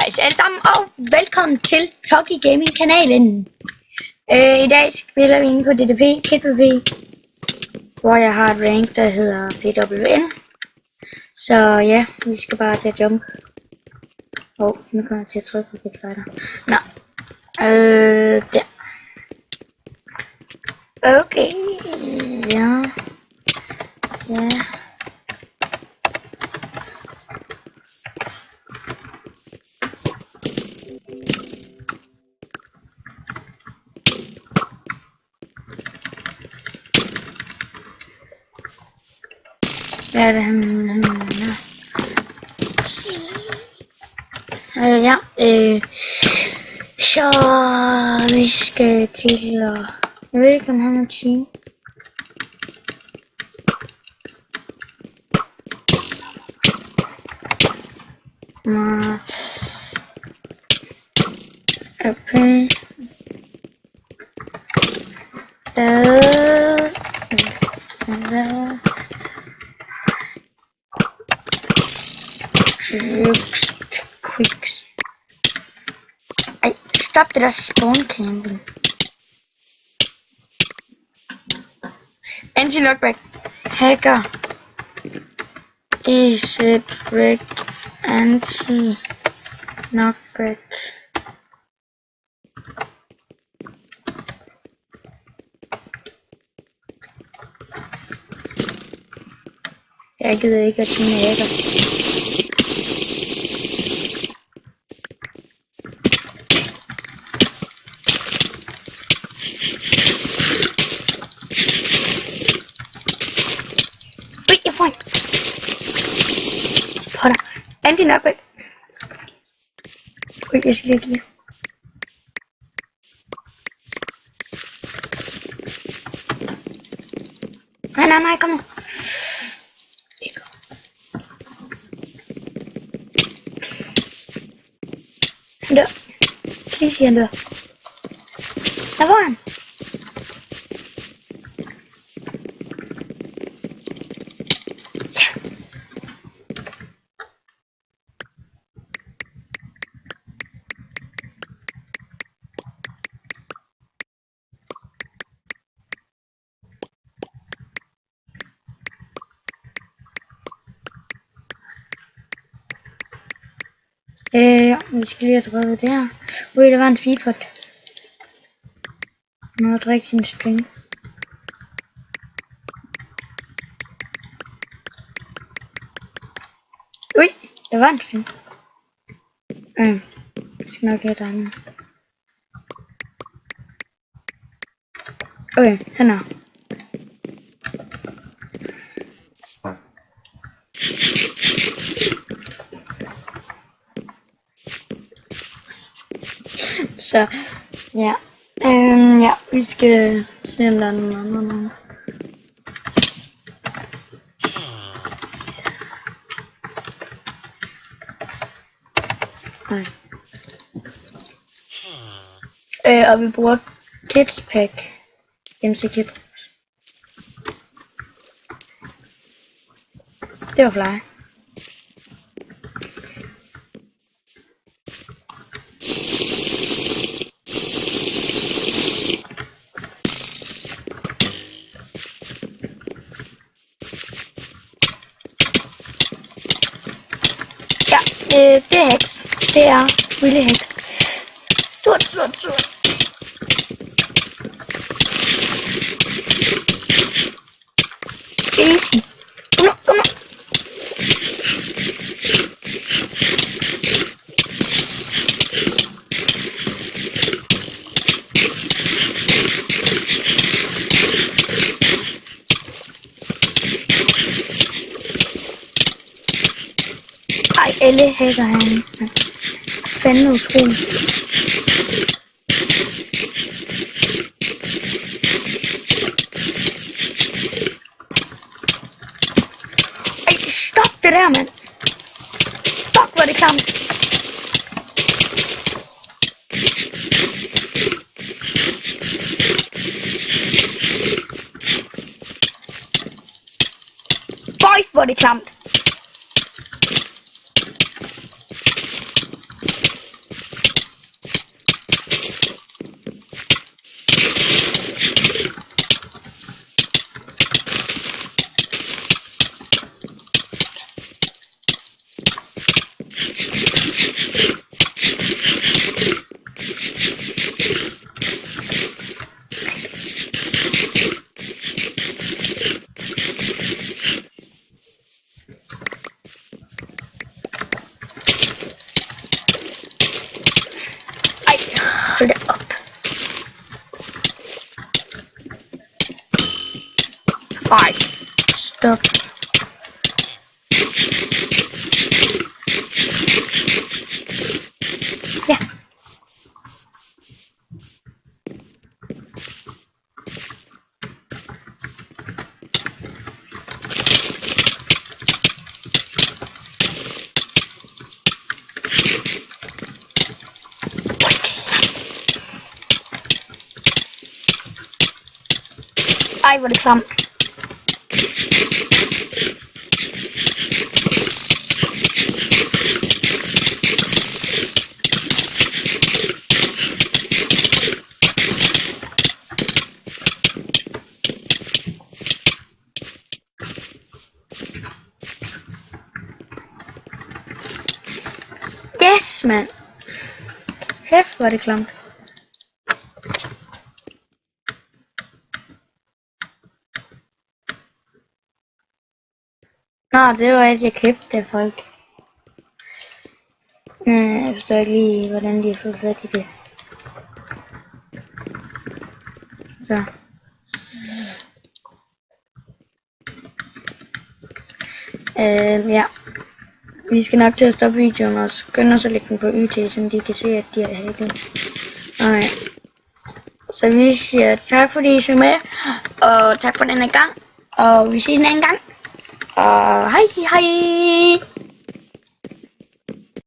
Hej alle sammen, og velkommen til Toki Gaming kanalen. I dag spiller vi inde på DDP KidPP, hvor jeg har et rank, der hedder PWN. Så ja, vi skal bare til at jump. Nu kommer jeg til at trykke på Get-Fighter. Nå, der. Okay, ja. Hvad er det han så vi skal til at... Jeg ved ikke om han er team. Okay. Quicks. Ej, stop det der spawn camping. Anti-knockback. Hacker. Is it break anti-knockback. Jeg gider ikke at tænke hacker. Potter. Anti-knockback. Jeg skal lige give. Nej, kom nu. Han dør. Please, han dør. Der var han. Ja, vi skal lige have drøbet det her. Ui, der var en speedpot. Nu har drikke sin string. Ui, der var en string. Jeg skal nok have dig. Okay, sådan her. Så ja, vi skal se om der er nogen andre. Og vi bruger Kids Pack. MC Kid. Det var fly. Det er heks. Det er really heks. Stort. Easy. Kom nu. Ej, alle hacker han. Fandme utroligt. Ej, stop det der, mand. Fuck, hvor er det klamt. Hvor er det klamt. Hold da op. Ej, stop. Ja. Ej, hvor er det klamt. Yes, mand. Hæft, hvor er det klamt. Nå, det var at jeg købte det, folk. Jeg forstår ikke lige, hvordan de har fået fat i det. Så. Ja. Vi skal nok til at stoppe videoen og skynde os at lægge den på YT, så de kan se, at de er hacket. Okay. Så vi siger tak fordi I så med, og tak for denne gang, og vi ses en anden gang. Og hej hej!